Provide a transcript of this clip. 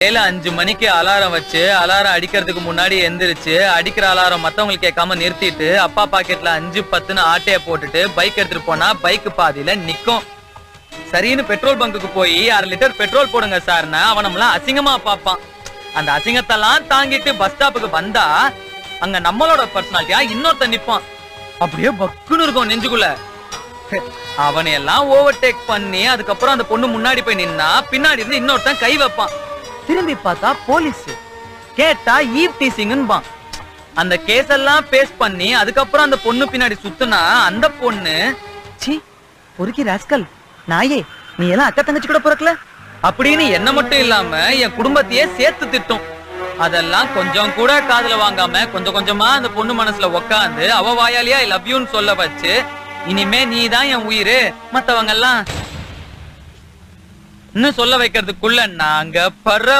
காலையில 5 மணிக்கு அலாரம் வச்சு அலாரம் அடிக்கிறதுக்கு முன்னாடி எந்திரிச்சு அடிக்கிற அலாரம் மத்தவங்களுக்கு கேட்காம நிறுத்திட்டு அப்பா பாக்கெட்ல 5-10ன்னு ஆட்டைய போட்டுட்டு பைக் எடுத்துட்டு போனா பைக் பாதியில நிக்கும். சரின்னு பெட்ரோல் பங்குக்கு போய் 1/2 லிட்டர் பெட்ரோல் போடுங்க சார்னா அவன் நம்மள அசிங்கமா பாப்பான். அந்த அசிங்கத்தெல்லாம் தாங்கிட்டு பஸ் ஸ்டாப்புக்கு வந்தா அங்க நம்மளோட பர்சனாலிட்டியா இன்னொருத்த நிப்பான். அப்படியே பக்குன்னு இருக்கும் நெஞ்சுக்குள்ள. அவனையெல்லாம் ஓவர்டேக் பண்ணி அதுக்கப்புறம் அந்த பொண்ணு முன்னாடி போய் நின்னா பின்னாடி இருந்து இன்னொருத்தன் கை வைப்பான். திரும்பி பார்த்தா போலீஸ், கேட்டா ஈவ் டீசிங்பான். அந்த கேஸ் எல்லாம் பேஸ் பண்ணி அதுக்கப்புறம் அந்த பொண்ணு பின்னாடி சுத்துனா அந்த பொண்ணு சி பொறுக்கி ராஸ்கல் நாயே நீ எல்லாம் அக்கா தங்கச்சி கூட பிறக்கல அப்படின்னு என்ன மட்டும் இல்லாம என் குடும்பத்தையே சேர்த்து திட்டும். அதெல்லாம் கொஞ்சம் கூட காதுல வாங்காம கொஞ்சம் கொஞ்சமா அந்த பொண்ணு மனசுல உக்காந்து அவ வாயாலியா ஐ லவ் யூன்னு சொல்ல வச்சு இனிமே நீதான் என் உயிரு மத்தவங்க எல்லாம் இன்னும் சொல்ல வைக்கிறதுக்குள்ள நாங்க படுற